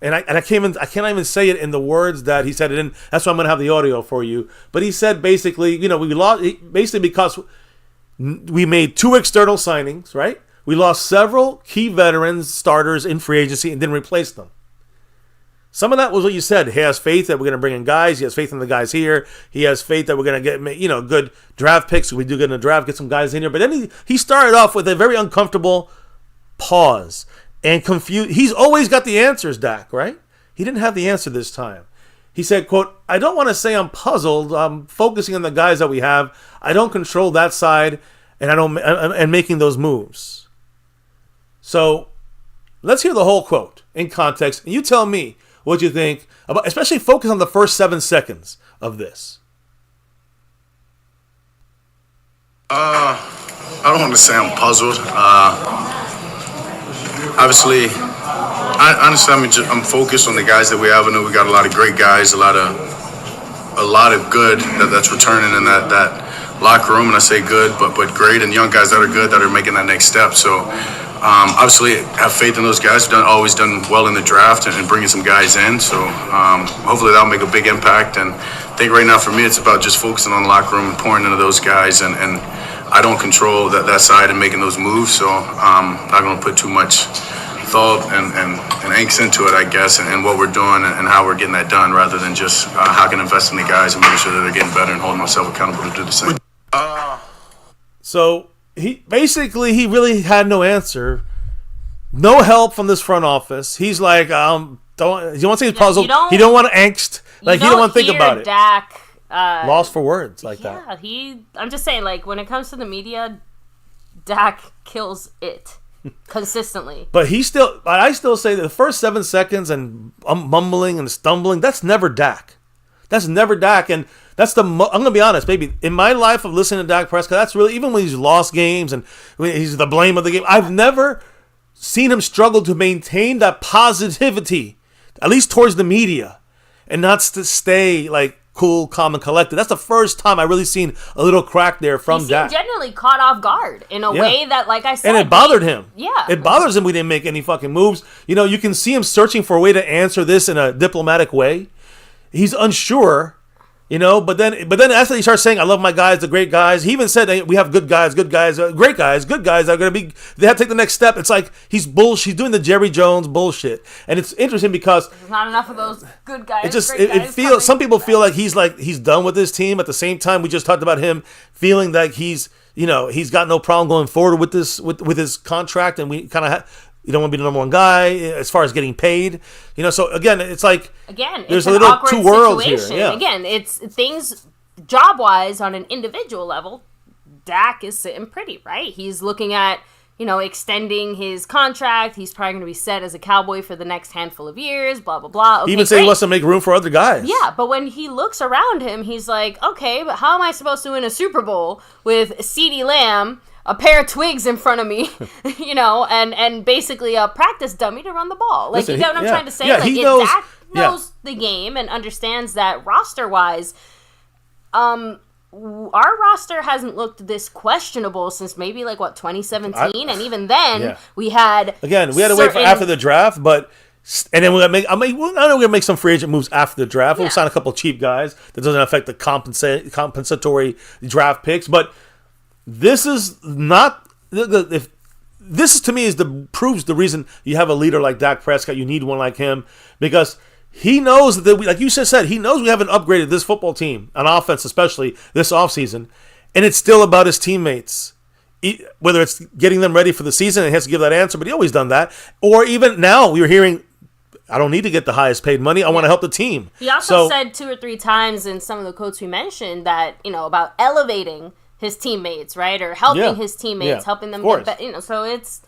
and I cannot even say it in the words that he said it in. That's why I'm going to have the audio for you. But he said basically, we lost basically because we made 2 external signings, right? We lost several key veterans, starters in free agency, and didn't replace them. Some of that was what you said. He has faith that we're going to bring in guys. He has faith in the guys here. He has faith that we're going to get, good draft picks. We do good in the draft, get some guys in here. But then he started off with a very uncomfortable pause and confused. He's always got the answers, Dak, right? He didn't have the answer this time. He said, quote, "I don't want to say I'm puzzled. I'm focusing on the guys that we have. I don't control that side, and making those moves." So let's hear the whole quote in context, and you tell me what you think about, especially focus on the first 7 seconds of this. I don't want to say I'm puzzled. Obviously, I'm focused on the guys that we have. I know we got a lot of great guys, a lot of good that's returning in that locker room. And I say good, but great, and young guys that are good that are making that next step. So. Obviously, have faith in those guys. Always done well in the draft and bringing some guys in. So hopefully that'll make a big impact. And I think right now for me, it's about just focusing on the locker room and pouring into those guys. And I don't control that side and making those moves. So I'm not going to put too much thought and angst into it, I guess, and what we're doing and how we're getting that done rather than just how I can invest in the guys and making sure that they're getting better and holding myself accountable to do the same. So he really had no answer, no help from this front office. He's like, don't say he's puzzled. You He don't want angst. Like, he don't want to think about it. Dak lost for words like that. Yeah, I'm just saying, like, when it comes to the media, Dak kills it consistently. But I still say that the first 7 seconds and mumbling and stumbling, that's never Dak. That's never Dak. And that's I'm going to be honest, baby. In my life of listening to Dak Prescott, that's really, even when he's lost games and when he's the blame of the game, I've never seen him struggle to maintain that positivity, at least towards the media, and not to stay, like, cool, calm, and collected. That's the first time I really seen a little crack there from Dak. He genuinely caught off guard in a way that, like I said, and it bothered him. Yeah, it bothers him we didn't make any fucking moves. You know, you can see him searching for a way to answer this in a diplomatic way. He's unsure. You know, but then after he starts saying, "I love my guys, the great guys," he even said, "We have good guys, great guys that are going to be. They have to take the next step." It's like he's bullshit. He's doing the Jerry Jones bullshit, and it's interesting because there's not enough of those good guys. It just it feels. Some people feel like he's done with his team. At the same time, we just talked about him feeling like he's got no problem going forward with this with his contract, and we kind of. You don't want to be the number one guy as far as getting paid. You know, so again, it's like there's it's a little two worlds here. Yeah. Again, it's things job-wise on an individual level. Dak is sitting pretty, right? He's looking at, extending his contract. He's probably going to be set as a Cowboy for the next handful of years, blah, blah, blah. Okay, he even said he wants to make room for other guys. Yeah, but when he looks around him, he's like, okay, but how am I supposed to win a Super Bowl with CeeDee Lamb, a pair of twigs in front of me, and basically a practice dummy to run the ball. Like, you know what I'm trying to say? Yeah, like, Dak knows the game and understands that roster-wise, our roster hasn't looked this questionable since maybe, 2017? And even then, we had... Again, we had to wait for after the draft, but... And then we're going to make... I know we're going to make some free agent moves after the draft. We'll sign a couple of cheap guys. That doesn't affect the compensatory draft picks, but... This is not if this to me proves the reason you have a leader like Dak Prescott. You need one like him because he knows that like you just said, he knows we haven't upgraded this football team on offense, especially this offseason, and it's still about his teammates. Whether it's getting them ready for the season, and he has to give that answer, but he always done that. Or even now, we were hearing, I don't need to get the highest paid money. I want to help the team. He also said 2 or 3 times in some of the quotes we mentioned that about elevating his teammates, right? Or helping his teammates, helping them get better. So it's,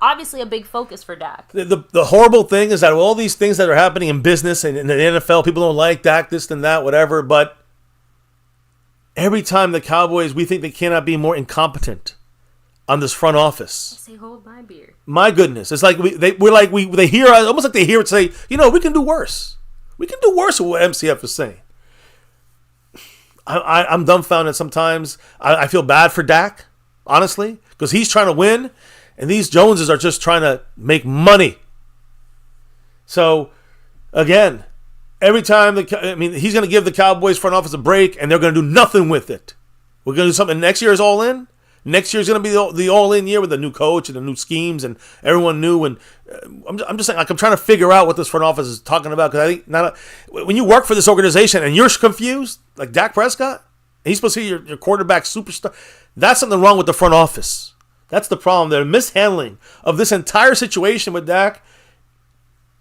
obviously a big focus for Dak. The horrible thing is that all these things that are happening in business and in the NFL, people don't like Dak, this and that, whatever. But every time the Cowboys, we think they cannot be more incompetent on this front office. I say, hold my beer. My goodness. It's like they hear us, almost like they hear it say, we can do worse. We can do worse with what MCF is saying. I'm dumbfounded sometimes. I feel bad for Dak, honestly, because he's trying to win, and these Joneses are just trying to make money. So, again, every time he's going to give the Cowboys front office a break, and they're going to do nothing with it. We're going to do something. Next year is all in. Next year is going to be the all-in year with the new coach and the new schemes and everyone new. And I'm just saying, I'm trying to figure out what this front office is talking about because I think when you work for this organization and you're confused, like Dak Prescott, and he's supposed to be your quarterback superstar, that's something wrong with the front office. That's the problem. The mishandling of this entire situation with Dak.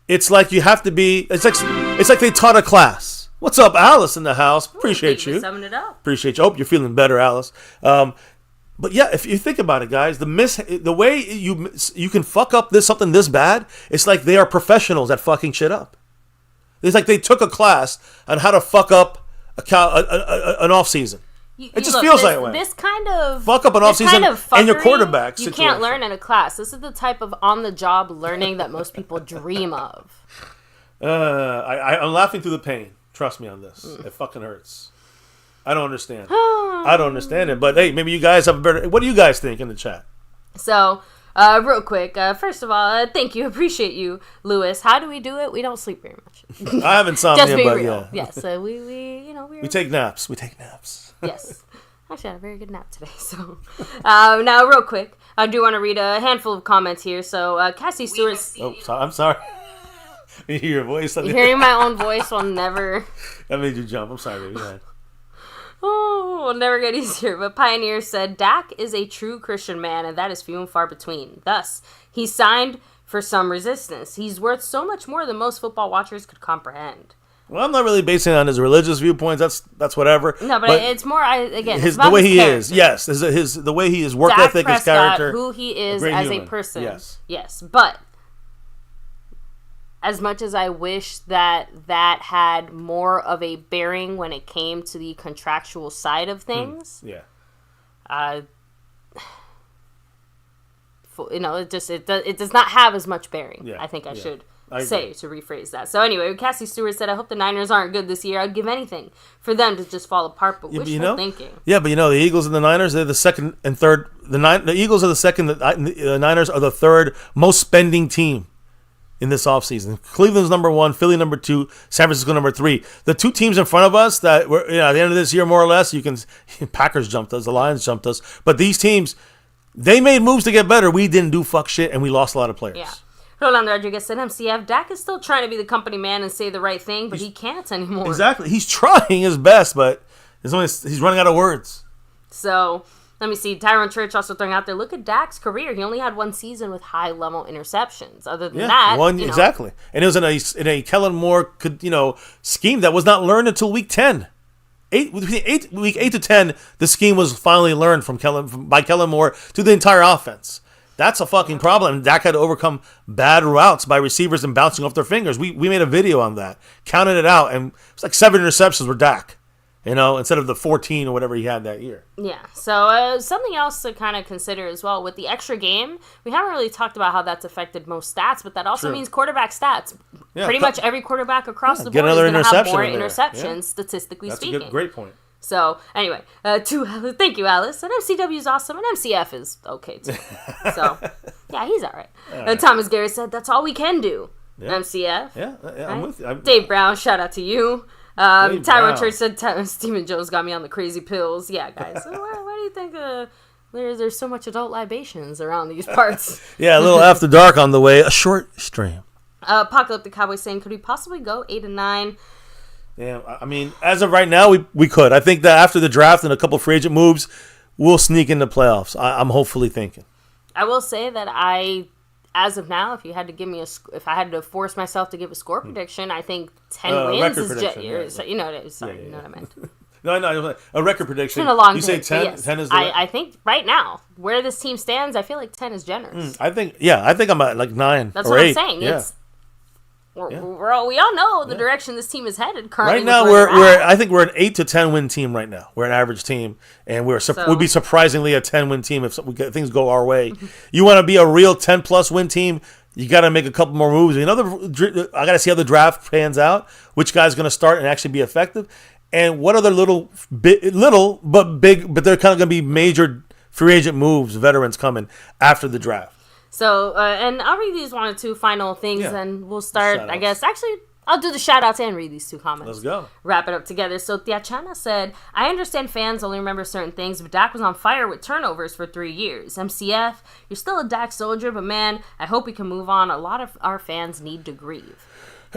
It's like you have to be. It's like they taught a class. What's up, Alice in the house? Appreciate you. Summing it up. Appreciate you. Hope you're feeling better, Alice. But yeah, if you think about it, guys, the way you can fuck up something this bad, it's like they are professionals at fucking shit up. It's like they took a class on how to fuck up an off season. It just feels that way. This kind of fuck up an off season and your quarterback. You can't learn in a class. This is the type of on the job learning that most people dream of. I'm laughing through the pain. Trust me on this. It fucking hurts. I don't understand. I don't understand it. But hey, maybe you guys have a better... What do you guys think in the chat? So, real quick, first of all, thank you. Appreciate you, Lewis. How do we do it? We don't sleep very much. I have insomnia, just be but real. yeah. Yes, we take naps. We take naps. Yes. Actually, I had a very good nap today. So, now, real quick, I do want to read a handful of comments here. So, Cassie Stewart... Oh, I'm sorry. You hear your voice? Hearing my own voice will never... That made you jump. I'm sorry, baby. Go ahead. Oh, will never get easier. But Pioneer said, Dak is a true Christian man, and that is few and far between. Thus, he signed for some resistance. He's worth so much more than most football watchers could comprehend. Well, I'm not really basing it on his religious viewpoints. That's whatever. No, but it's more, again, it's the way he character. is. Yes, the way he is, work Dak ethic, Prescott, his character, who he is a as human. a person. Yes, but as much as I wish that had more of a bearing when it came to the contractual side of things, it does not have as much bearing. Yeah, I think I should I say, to rephrase that. So anyway, Cassie Stewart said, I hope the Niners aren't good this year. I'd give anything for them to just fall apart, but wishful thinking. Yeah, but the Eagles and the Niners, they're the second and third. The Eagles are the second, the Niners are the third most spending team in this offseason. Cleveland's number 1, Philly number 2, San Francisco number 3. The two teams in front of us that were, at the end of this year, more or less, Packers jumped us, the Lions jumped us, but these teams, they made moves to get better. We didn't do fuck shit, and we lost a lot of players. Yeah. Rolando Rodriguez said, MCF, Dak is still trying to be the company man and say the right thing, but he can't anymore. Exactly. He's trying his best, but he's running out of words. So, let me see. Tyron Church also throwing out there, look at Dak's career. He only had one season with high-level interceptions. Other than that, exactly. And it was in a Kellen Moore, scheme that was not learned until week 10. Week 8 to 10, the scheme was finally learned by Kellen Moore to the entire offense. That's a fucking problem. Dak had to overcome bad routes by receivers and bouncing off their fingers. We made a video on that, counted it out, and it's like 7 interceptions were Dak, instead of the 14 or whatever he had that year. Yeah. So something else to kind of consider as well with the extra game. We haven't really talked about how that's affected most stats, but that also means quarterback stats. Yeah, pretty much every quarterback across the board is going to have more interceptions, statistically speaking. That's a great point. So, anyway, thank you, Alice. And MCW is awesome, and MCF is okay, too. So, yeah, he's all right. Thomas Garrett said, that's all we can do. Yeah. MCF. Yeah, I'm with you. Dave Brown, shout out to you. Tyron Church said, Stephen Jones got me on the crazy pills. Yeah, guys. So why do you think there's so much adult libations around these parts? Yeah, a little after dark on the way. A short stream. Apocalyptic Cowboy saying, could we possibly go 8-9? Yeah, I mean, as of right now, we could. I think that after the draft and a couple of free agent moves, we'll sneak into playoffs. I'm hopefully thinking. I will say that as of now, if I had to force myself to give a score prediction, I think 10 wins is you know what I meant. No, a record prediction. It's been a long you say 10? Yes. 10 is I think right now, where this team stands, I feel like 10 is generous. I think I'm at like 9 That's or what 8. I'm saying. Yeah. We all know the direction this team is headed currently. Right now, I think we're an 8 to 10 win team right now. We're an average team, and we'd be surprisingly a 10 win team if things go our way. You want to be a real 10 plus win team, you got to make a couple more moves. I got to see how the draft pans out, which guy's going to start and actually be effective, and what other little but big, but they're kind of going to be major free agent moves, veterans coming after the draft. So, and I'll read these 1 or 2 final things, and we'll start, shout-outs. I guess. Actually, I'll do the shout-outs and read these 2 comments. Let's go. Wrap it up together. So, Tiachana said, I understand fans only remember certain things, but Dak was on fire with turnovers for 3 years. MCF, you're still a Dak soldier, but man, I hope we can move on. A lot of our fans need to grieve.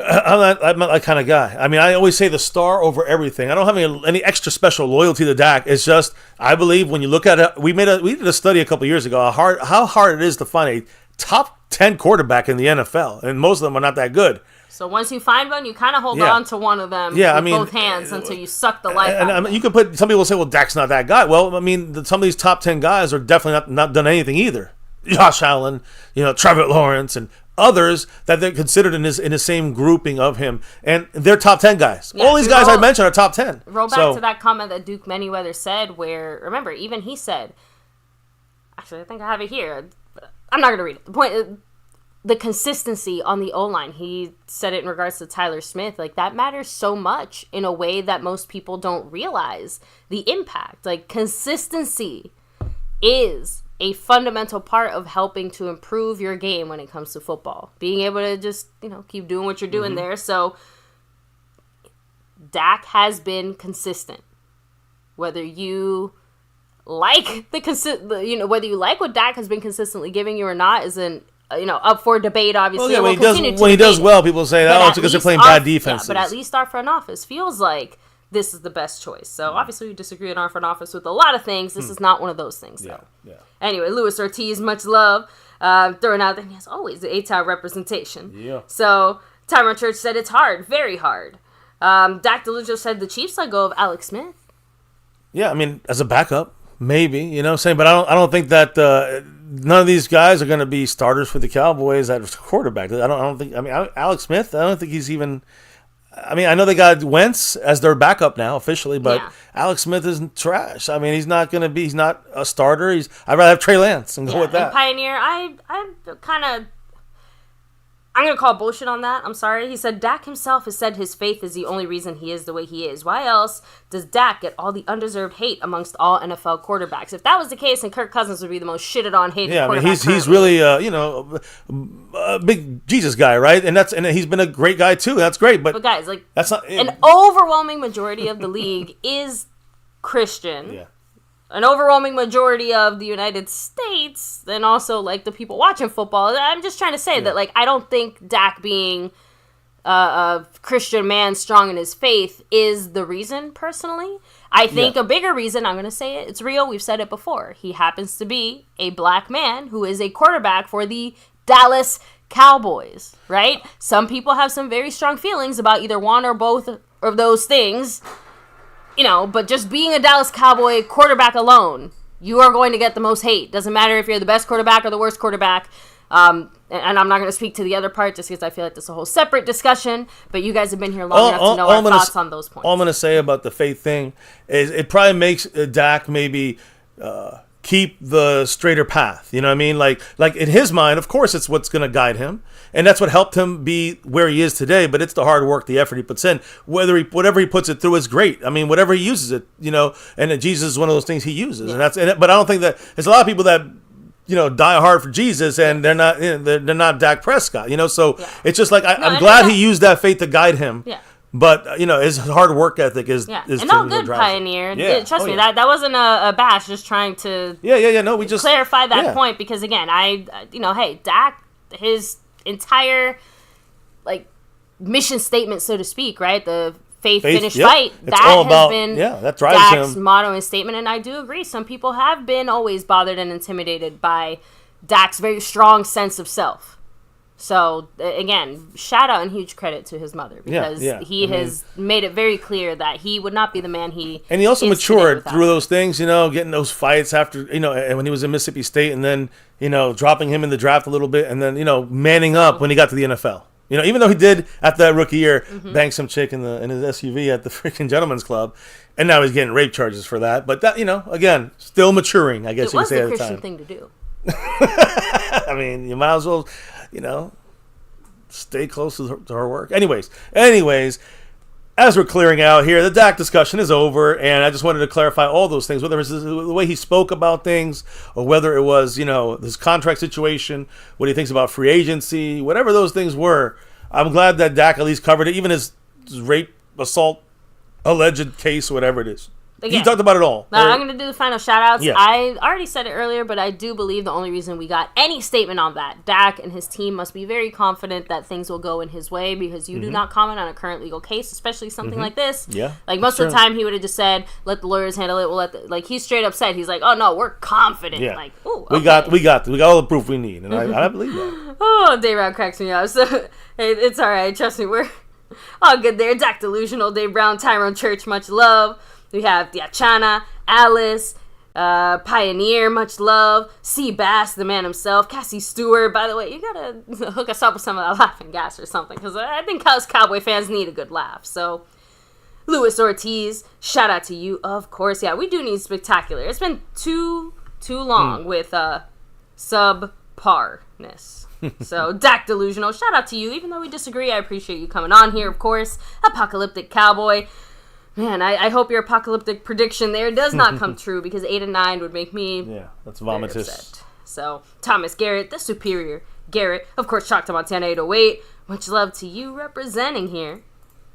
I'm not that kind of guy. I mean, I always say the star over everything. I don't have any extra special loyalty to Dak. It's just, I believe when you look at it, we did a study a couple years ago how hard it is to find a top 10 quarterback in the NFL, and most of them are not that good. So once you find one, you kind of hold on to one of them with both hands until you suck the life out of them. You can put, some people say, well, Dak's not that guy. Well, I mean, some of these top 10 guys are definitely not done anything either. Josh Allen, Trevor Lawrence, and others that they're considered in the same grouping of him, and they're top 10 guys. All these guys I mentioned are top 10. Roll back to that comment that Duke Manyweather said, where, remember, even he said, actually, I think I have it here. I'm not going to read it. The point, the consistency on the O-line, he said it in regards to Tyler Smith, like, that matters so much in a way that most people don't realize the impact. Like, consistency is a fundamental part of helping to improve your game when it comes to football. Being able to just, keep doing what you're doing there. So, Dak has been consistent. Whether you like whether you like what Dak has been consistently giving you or not isn't, up for debate, obviously. Well, when he does well, people say, it's because they're playing bad defenses. Yeah, but at least our front office feels like this is the best choice. So, obviously, we disagree in our front office with a lot of things. This is not one of those things, though. Yeah. Anyway, Luis Ortiz, much love. throwing out that he has always the A-Town representation. Yeah. So Tyrone Church said it's hard, very hard. Dak Delujo said the Chiefs let go of Alex Smith. Yeah, I mean, as a backup, maybe, you know what I'm saying? But I don't think that none of these guys are going to be starters for the Cowboys at quarterback. I don't think, I mean, Alex Smith, I don't think he's even, I mean, I know they got Wentz as their backup now officially, but Alex Smith isn't trash. I mean, he's not a starter. I'd rather have Trey Lance and go with that. And Pioneer, I'm going to call bullshit on that. I'm sorry. He said Dak himself has said his faith is the only reason he is the way he is. Why else does Dak get all the undeserved hate amongst all NFL quarterbacks? If that was the case, then Kirk Cousins would be the most shitted on, hated quarterback. Yeah, I mean, he's really, a big Jesus guy, right? And he's been a great guy too. That's great. But guys, that's not an overwhelming majority of the league is Christian. Yeah. An overwhelming majority of the United States, and also, the people watching football. I'm just trying to say that, I don't think Dak being a Christian man strong in his faith is the reason, personally. I think a bigger reason, I'm going to say it, it's real, we've said it before. He happens to be a black man who is a quarterback for the Dallas Cowboys, right? Some people have some very strong feelings about either one or both of those things. But just being a Dallas Cowboy quarterback alone, you are going to get the most hate. Doesn't matter if you're the best quarterback or the worst quarterback. And I'm not going to speak to the other part just because I feel like this is a whole separate discussion. But you guys have been here long enough to know our thoughts on those points. All I'm going to say about the faith thing is it probably makes Dak maybe keep the straighter path. You know what I mean? Like in his mind, of course, it's what's going to guide him. And that's what helped him be where he is today. But it's the hard work, the effort he puts in. Whatever he puts it through is great. I mean, whatever he uses it, and Jesus is one of those things he uses. Yeah. But I don't think that there's a lot of people that, die hard for Jesus and they're not, they're not Dak Prescott, So it's just I'm glad he used that faith to guide him. Yeah. But, his hard work ethic is and no good Pioneer. Yeah. Trust me, that wasn't a bash, just trying to we just clarify that point because, again, hey, Dak, his entire, mission statement, so to speak, right? The faith finish fight, that has been that drives Dak's motto and statement, and I do agree. Some people have been always bothered and intimidated by Dak's very strong sense of self. So, again, shout out and huge credit to his mother because he has made it very clear that he would not be the man he And he also matured through those things, getting those fights after, and when he was in Mississippi State and then, dropping him in the draft a little bit and then, manning up when he got to the NFL. Even though he did, after that rookie year, bang some chick in his SUV at the freaking Gentleman's Club, and now he's getting rape charges for that. But that, again, still maturing, I guess you could say at the time. It was the Christian thing to do. I mean, you might as well, stay close to her work. Anyways, as we're clearing out here, the Dak discussion is over, and I just wanted to clarify all those things, whether it was the way he spoke about things, or whether it was, this contract situation, what he thinks about free agency, whatever those things were. I'm glad that Dak at least covered it, even his rape, assault, alleged case, whatever it is. Again, he talked about it all. I'm going to do the final shout-outs. Yeah. I already said it earlier, but I do believe the only reason we got any statement on that, Dak and his team must be very confident that things will go in his way because you do not comment on a current legal case, especially something like this. Yeah. Most of the time, he would have just said, let the lawyers handle it. We'll let he's straight up said, he's like, oh, no, we're confident. Yeah. Ooh, okay. We got all the proof we need, and I believe that. Oh, Dave Brown cracks me up. So, hey, it's all right. Trust me, we're all good there. Dak Delusional, Dave Brown, Tyrone Church, much love. We have Diachana, Alice, Pioneer, much love, C. Bass, the man himself, Cassie Stewart. By the way, you gotta hook us up with some of that laughing gas or something, because I think us Cowboy fans need a good laugh. So, Luis Ortiz, shout out to you, of course. Yeah, we do need spectacular. It's been too long with subparness. So, Dak Delusional, shout out to you. Even though we disagree, I appreciate you coming on here, of course. Apocalyptic Cowboy. Man, I hope your apocalyptic prediction there does not come true because 8 and 9 would make me that's vomitous. So, Thomas Garrett, the superior Garrett, of course, Chalk to Montana 808. Much love to you representing here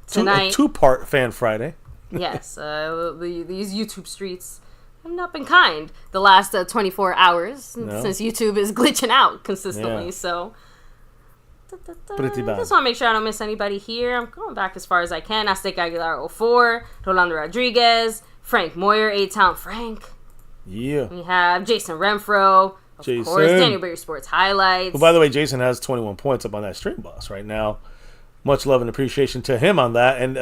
tonight. A two-part Fan Friday. Yes, these YouTube streets have not been kind the last 24 hours since YouTube is glitching out consistently. So. Pretty bad. Just want to make sure I don't miss anybody here. I'm going back as far as I can. Aztec Aguilar 04, Rolando Rodriguez, Frank Moyer, A-Town Frank. Yeah. We have Jason Renfro, Jason. Of course, Daniel Berry Sports Highlights. Well, by the way, Jason has 21 points up on that Stream Boss right now. Much love and appreciation to him on that. And,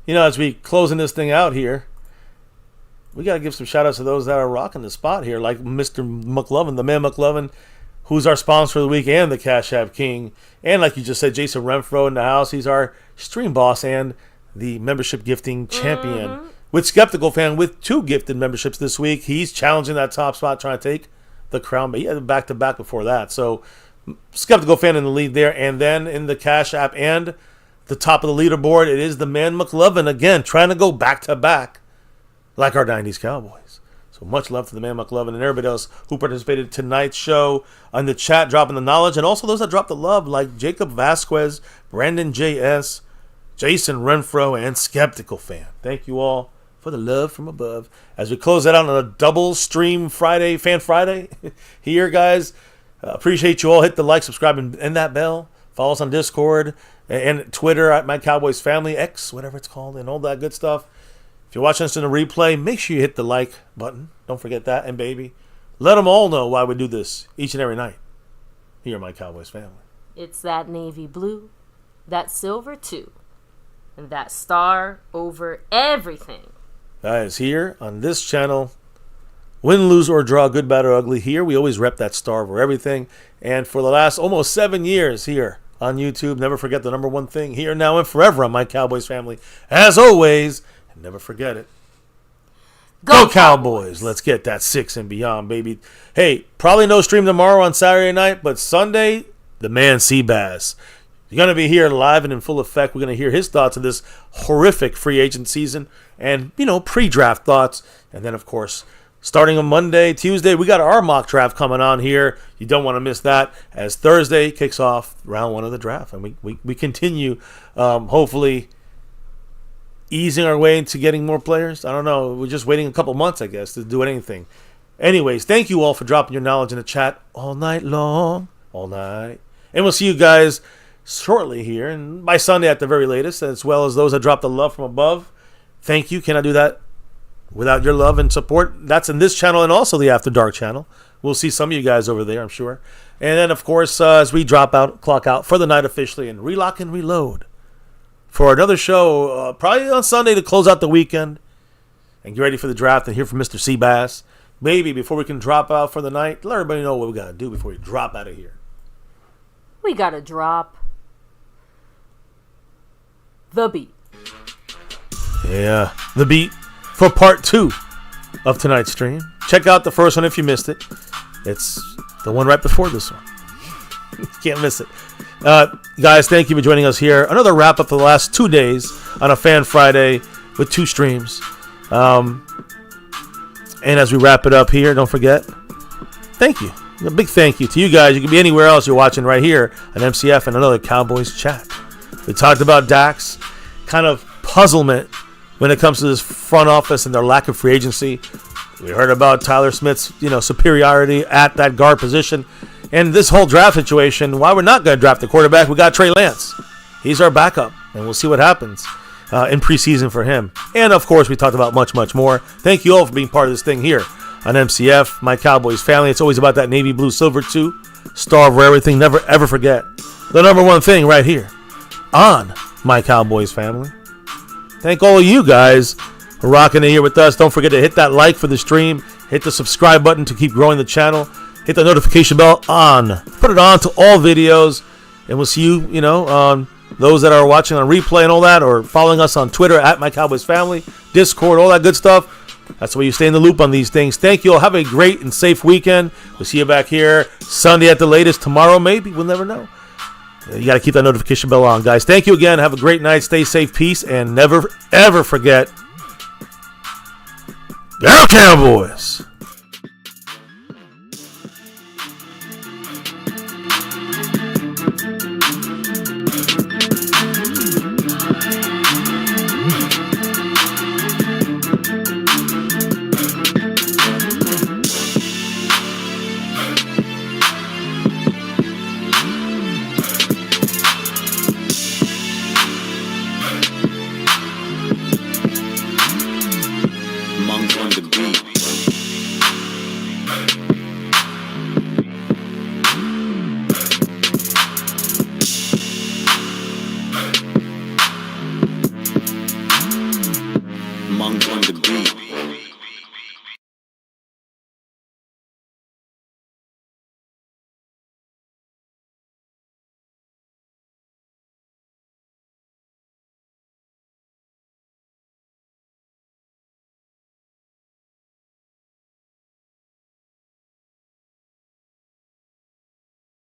as we closing this thing out here, we got to give some shout-outs to those that are rocking the spot here, like Mr. McLovin, the man McLovin, who's our sponsor for the week and the Cash App King. And like you just said, Jason Renfro in the house. He's our Stream Boss and the membership gifting champion. With Skeptical Fan with 2 gifted memberships this week. He's challenging that top spot, trying to take the crown. But he had back-to-back before that. So Skeptical Fan in the lead there. And then in the Cash App and the top of the leaderboard, it is the man McLovin again, trying to go back-to-back like our 90s Cowboys. So much love to the man McLovin and everybody else who participated in tonight's show on the chat, dropping the knowledge, and also those that dropped the love, like Jacob Vasquez, Brandon J.S., Jason Renfro, and Skeptical Fan. Thank you all for the love from above. As we close that out on a double stream Friday, Fan Friday here, guys. Appreciate you all. Hit the like, subscribe, and that bell. Follow us on Discord and Twitter at MyCowboysFamily, X, whatever it's called, and all that good stuff. If you're watching us in a replay, make sure you hit the like button. Don't forget that. And, baby, let them all know why we do this each and every night here at My Cowboys Family. It's that navy blue, that silver too, and that star over everything. Guys, here on this channel, win, lose, or draw, good, bad, or ugly, here we always rep that star over everything. And for the last almost 7 years here on YouTube, never forget the number one thing here, now, and forever on My Cowboys Family. As always, and never forget it. Go Cowboys! Let's get that 6 and beyond, baby. Hey, probably no stream tomorrow on Saturday night, but Sunday, the man Seabass. You're going to be here live and in full effect. We're going to hear his thoughts of this horrific free agent season and, pre-draft thoughts. And then, of course, starting on Monday, Tuesday, we got our mock draft coming on here. You don't want to miss that, as Thursday kicks off round 1 of the draft. And we continue, hopefully, easing our way into getting more players. I don't know. We're just waiting a couple months, I guess, to do anything. Anyways, thank you all for dropping your knowledge in the chat all night long. All night. And we'll see you guys shortly here, and by Sunday at the very latest, as well as those that dropped the love from above. Thank you. Cannot do that without your love and support. That's in this channel and also the After Dark channel. We'll see some of you guys over there, I'm sure. And then, of course, as we clock out for the night officially and relock and reload for another show, probably on Sunday to close out the weekend and get ready for the draft and hear from Mr. Seabass. Maybe before we can drop out for the night, let everybody know what we got to do before we drop out of here. We got to drop the beat. Yeah, the beat for part 2 of tonight's stream. Check out the first one if you missed it. It's the one right before this one. Can't miss it. Guys, thank you for joining us here. Another wrap up for the last 2 days on a Fan Friday with 2 streams. And as we wrap it up here, don't forget, thank you. A big thank you to you guys. You can be anywhere else you're watching right here on MCF and another Cowboys chat. We talked about Dak's kind of puzzlement when it comes to this front office and their lack of free agency. We heard about Tyler Smith's, superiority at that guard position. And this whole draft situation, why we're not going to draft the quarterback, we got Trey Lance. He's our backup, and we'll see what happens in preseason for him. And, of course, we talked about much, much more. Thank you all for being part of this thing here on MCF, My Cowboys Family. It's always about that navy blue silver too. Star over everything. Never, ever forget the number one thing right here on My Cowboys Family. Thank all of you guys for rocking it here with us. Don't forget to hit that like for the stream. Hit the subscribe button to keep growing the channel. Hit the notification bell on. Put it on to all videos. And we'll see you, on those that are watching on replay and all that, or following us on Twitter at MyCowboysFamily, Discord, all that good stuff. That's the way you stay in the loop on these things. Thank you all. Have a great and safe weekend. We'll see you back here Sunday at the latest. Tomorrow, maybe. We'll never know. You got to keep that notification bell on, guys. Thank you again. Have a great night. Stay safe. Peace. And never, ever forget, Go Cowboys!